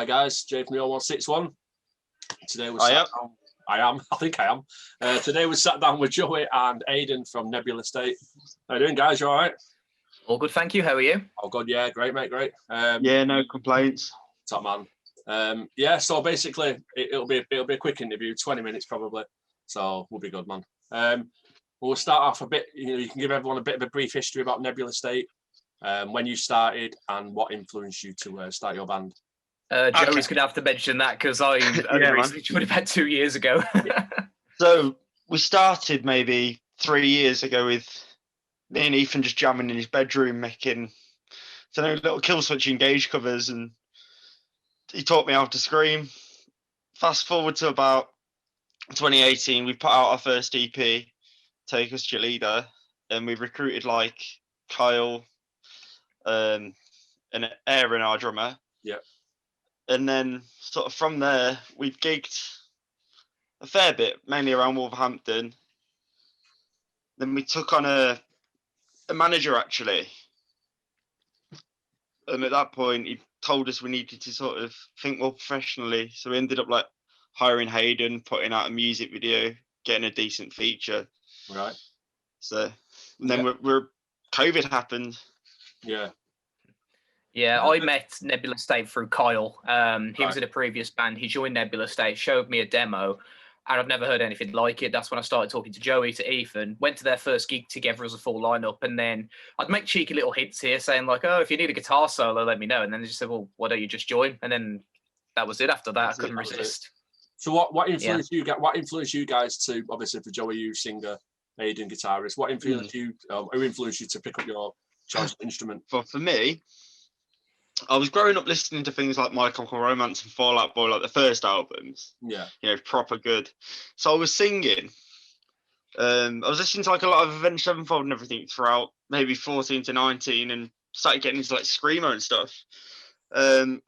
guys, Jay from the 0161. Today we I think I am. Today we sat down with Joey and Aiden from Nebula State. How you doing, guys? You all right? All good, thank you. How are you? Oh, good. Yeah, great, mate. Great. Yeah, no complaints. Top man. Yeah. So basically, it'll be a quick interview, 20 minutes probably. So we'll be good, man. We'll start off a bit. You can give everyone a bit of a brief history about Nebula State, when you started, and what influenced you to start your band. Joey's going to have to mention that because I only recently joined about 2 years ago. So we started maybe 3 years ago with me and Ethan just jamming in his bedroom, making little kill switch engage covers, and he taught me how to scream. Fast forward to about 2018, we put out our first EP, Take Us to Your Leader, and we recruited like Kyle and Aaron, our drummer. Yeah. And then sort of from there, we gigged a fair bit, mainly around Wolverhampton. Then we took on a manager, actually. And at that point, he told us we needed to sort of think more professionally. So we ended up like hiring Hayden, putting out a music video, getting a decent feature. Right. So and then we're COVID happened. Yeah. Yeah, I met Nebula State through Kyle. He was in a previous band. He joined Nebula State, showed me a demo, and I've never heard anything like it. That's when I started talking to Joey, to Ethan, went to their first gig together as a full lineup, and then I'd make cheeky little hints here saying like, oh, if you need a guitar solo, let me know. And then they just said, well, why don't you just join? And then that was it after that. I couldn't resist. So what influenced you? What influenced you guys to, obviously for Joey, you singer, Aiden guitarist, what influenced you, who influenced you to pick up your choice instrument? For me, I was growing up listening to things like My Chemical Romance and Fall Out Boy, like the first albums. Yeah. You know, proper good. So I was singing. I was listening to like a lot of Avenged Sevenfold and everything throughout maybe 14 to 19, and started getting into like screamo and stuff. It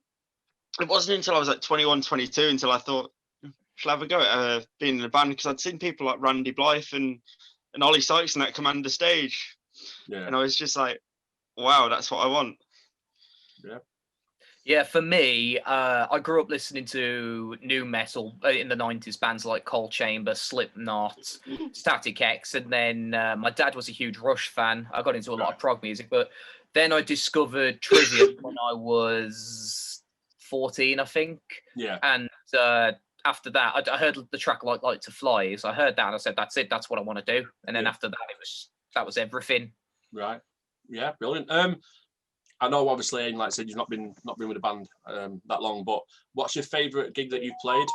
wasn't until I was like 21, 22 until I thought, shall I have a go at being in a band? Because I'd seen people like Randy Blythe and Ollie Sykes in that Commander stage. Yeah. And I was just like, wow, that's what I want. Yeah. Yeah, for me, I grew up listening to new metal in the 90s, bands like Cold Chamber, Slipknot, Static X, and then my dad was a huge Rush fan. I got into a lot of prog music, but then I discovered Trivium when I was 14, I think. Yeah. And after that, I heard the track Like to Fly. So I heard that and I said, that's it, that's what I want to do. And then after that, that was everything. Right. Yeah, brilliant. I know, obviously, Aiden, like I said, you've not been with the band that long, but what's your favourite gig that you've played?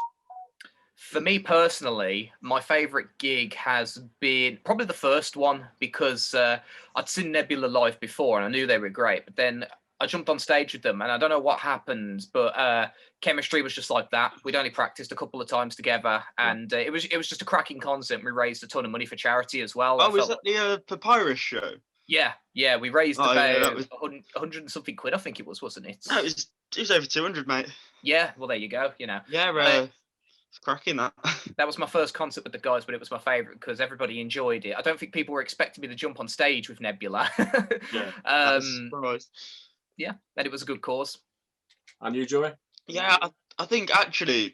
For me personally, my favourite gig has been probably the first one, because I'd seen Nebula live before and I knew they were great, but then I jumped on stage with them and I don't know what happened, but chemistry was just like that. We'd only practiced a couple of times together, and it was just a cracking concert. We raised a ton of money for charity as well. Oh, was that the Papyrus show? Yeah, we raised about was... 100 and something quid, I think it was, wasn't it? No, it was over 200, mate. Yeah, well, there you go, you know. Yeah, it's cracking that. That was my first concert with the guys, but it was my favourite because everybody enjoyed it. I don't think people were expecting me to jump on stage with Nebula. Yeah, and it was a good cause. And you, Joey? Yeah, I think actually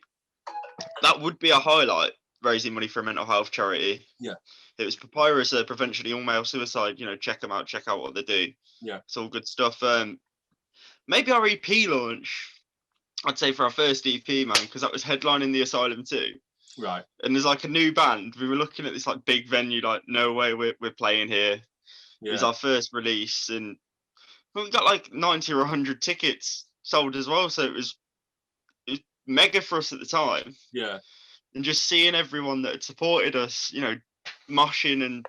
that would be a highlight, raising money for a mental health charity. Yeah. It was Papyrus, Prevention All Male Suicide. You know, check them out, check out what they do. Yeah. It's all good stuff. Maybe our EP launch, I'd say, for our first EP, man, because that was headlining the Asylum too. Right. And there's like a new band. We were looking at this like big venue, like, no way we're playing here. Yeah. It was our first release, and we got like 90 or 100 tickets sold as well. So it was mega for us at the time. Yeah. And just seeing everyone that had supported us, you know, moshing and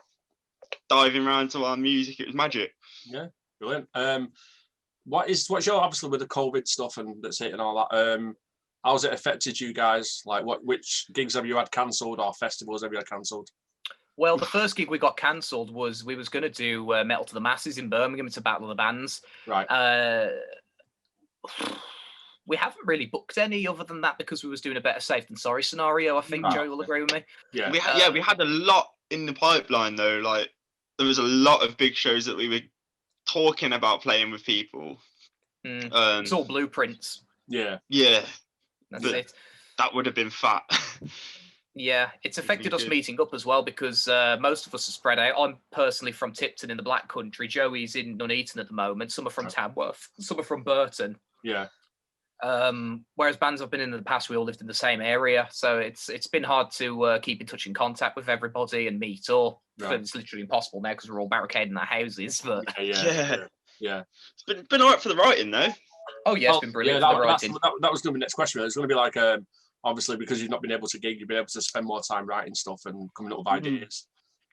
diving around to our music, it was magic. Yeah, brilliant. What's your, obviously with the COVID stuff and that's it and all that, how's it affected you guys? Like which gigs have you had cancelled, or festivals have you had cancelled? Well, the first gig we got cancelled was we was going to do Metal to the Masses in Birmingham. It's a Battle of the Bands. Right. We haven't really booked any other than that because we was doing a better safe than sorry scenario. I think Joey will agree with me. Yeah. We had a lot in the pipeline though. Like there was a lot of big shows that we were talking about playing with people. It's all blueprints. Yeah. That's But it. that would have been fat. Yeah, it's affected us good. meeting up as well because most of us are spread out. I'm personally from Tipton in the Black Country. Joey's in Nuneaton at the moment. Some are from Tamworth. Some are from Burton. Yeah. Whereas bands I've been in the past, we all lived in the same area, so it's been hard to keep in touch and contact with everybody and meet. Or it's literally impossible now because we're all barricaded in our houses. But Yeah. It's been all right for the writing though. Oh yeah, it's been brilliant for the writing. That was going to be the next question. It's going to be like, obviously, because you've not been able to gig, you've been able to spend more time writing stuff and coming up with ideas.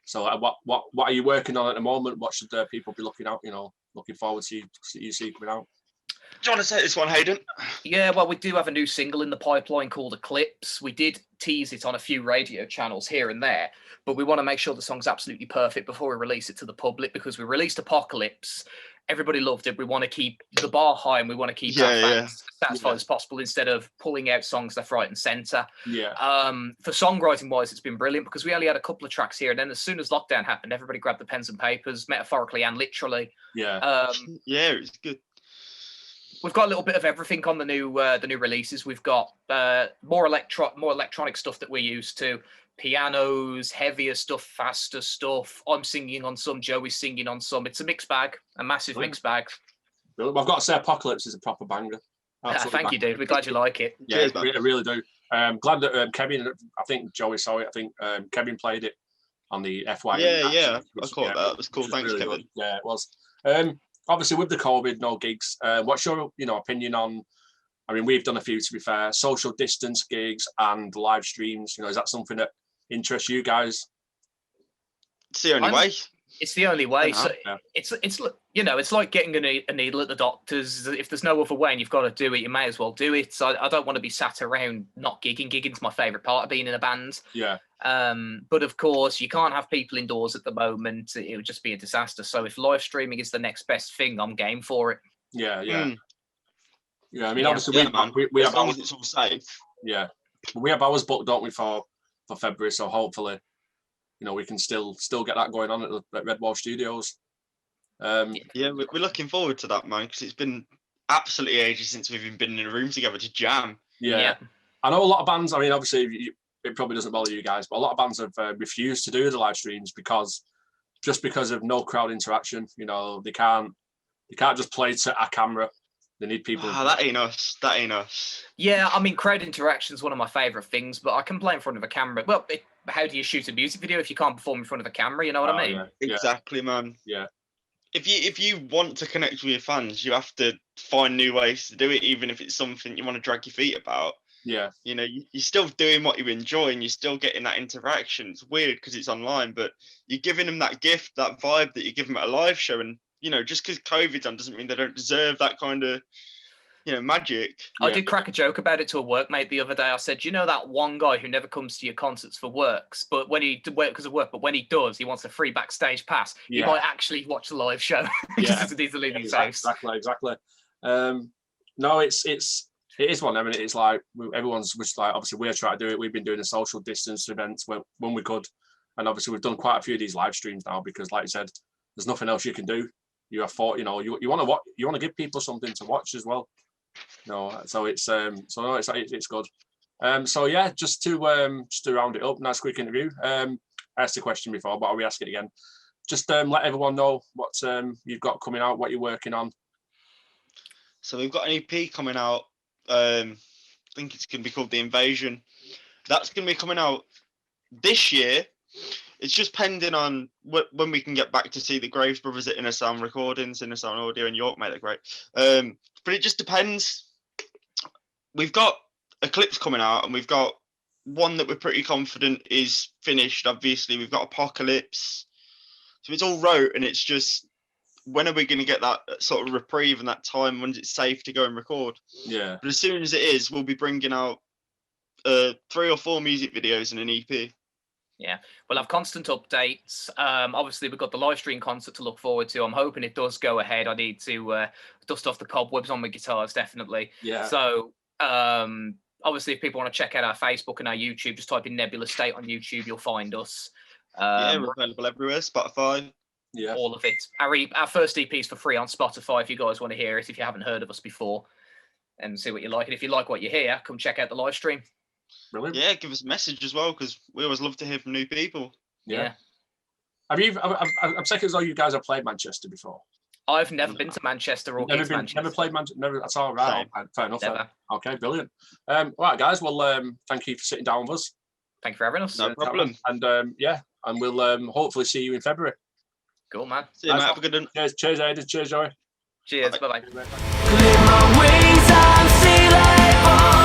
So, what are you working on at the moment? What should people be looking out? Looking forward to you see coming out. Do you want to say this one, Hayden? Yeah, well, we do have a new single in the pipeline called Eclipse. We did tease it on a few radio channels here and there, but we want to make sure the song's absolutely perfect before we release it to the public, because we released Apocalypse. Everybody loved it. We want to keep the bar high and we want to keep our fans satisfied as possible instead of pulling out songs left, right, and centre. Yeah. For songwriting wise, it's been brilliant because we only had a couple of tracks here, and then as soon as lockdown happened, everybody grabbed the pens and papers, metaphorically and literally. Yeah. It was good. We've got a little bit of everything on the new releases. We've got more electronic stuff that we're used to, pianos, heavier stuff, faster stuff. I'm singing on some, Joey's singing on some. It's a mixed bag, a massive mixed bag. I've got to say, Apocalypse is a proper banger. Thank you, dude. We're glad you like it. Yeah, I really do. Glad that Kevin, I think Joey saw it. I think Kevin played it on the FY. Yeah. I caught that. It was cool. Thanks, really Kevin. Good. Yeah, it was. Obviously, with the COVID, no gigs. What's your opinion on? I mean, we've done a few, to be fair, social distance gigs and live streams. Is that something that interests you guys? It's the only way. It's the only way. So it's it's like getting a needle at the doctor's. If there's no other way and you've got to do it, you may as well do it. So I don't want to be sat around not gigging. Gigging's my favourite part of being in a band. Yeah. But of course, you can't have people indoors at the moment. It would just be a disaster. So if live streaming is the next best thing, I'm game for it. Yeah. I mean, obviously, we have ours. It's all safe. Yeah, we have ours booked, don't we, for February? So hopefully, we can still get that going on at Red Wall Studios. We're looking forward to that, man, because it's been absolutely ages since we've even been in a room together to jam. Yeah. I know a lot of bands. I mean, obviously, it probably doesn't bother you guys, but a lot of bands have refused to do the live streams because of no crowd interaction. They can't just play to a camera. They need people. That ain't us. Yeah, I mean, crowd interaction is one of my favourite things, but I can play in front of a camera. Well, how do you shoot a music video if you can't perform in front of a camera? You know what I mean? Yeah. Exactly, man. Yeah. If you want to connect with your fans, you have to find new ways to do it, even if it's something you want to drag your feet about. Yeah. You're still doing what you enjoy and you're still getting that interaction. It's weird because it's online, but you're giving them that gift, that vibe that you give them at a live show. And, just because COVID's on doesn't mean they don't deserve that kind of, magic. I did crack a joke about it to a workmate the other day. I said, that one guy who never comes to your concerts for works, but when he because of work, but when he does, he wants a free backstage pass. He might actually watch the live show. Just needs to leave his house. Exactly. No, it is one. I mean, it's like everyone's just like, obviously we're trying to do it. We've been doing the social distance events when we could, and obviously we've done quite a few of these live streams now because, like you said, there's nothing else you can do. You have thought, you want to give people something to watch as well. So it's good. So yeah, just to round it up, nice quick interview. I asked the question before, but I'll re-ask it again. Just let everyone know what you've got coming out, what you're working on. So we've got an EP coming out. I think it's going to be called The Invasion. That's going to be coming out this year. It's just pending on when we can get back to see the Graves Brothers at Inner Sound Recordings, Inner Sound Audio in York, mate. They're great. But it just depends. We've got Eclipse coming out, and we've got one that we're pretty confident is finished. Obviously, we've got Apocalypse. So it's all wrote, and it's just, when are we going to get that sort of reprieve and that time when it's safe to go and record? Yeah. But as soon as it is, we'll be bringing out 3 or 4 music videos and an EP. Yeah, we'll have constant updates. Obviously, we've got the live stream concert to look forward to. I'm hoping it does go ahead. I need to dust off the cobwebs on my guitars, definitely. Yeah. So, obviously, if people want to check out our Facebook and our YouTube, just type in Nebula State on YouTube. You'll find us. We're available everywhere. Spotify. Yeah. All of it. Our first EP is for free on Spotify if you guys want to hear it, if you haven't heard of us before. and see what you like. And if you like what you hear, come check out the live stream. Brilliant. Yeah, give us a message as well, because we always love to hear from new people. Yeah. I'm thinking as though you guys have played Manchester before. I've never been to Manchester or Manchester. Never played Manchester. Never. That's all right. Fair enough. Never. Okay, brilliant. All right, guys. Well, thank you for sitting down with us. Thank you for having us. No problem. And and we'll hopefully see you in February. Cool, man. See you, mate. Have a good one. Cheers, Aiden. Cheers, Joey. Cheers. Bye-bye. Clip my wings, I'm sailing.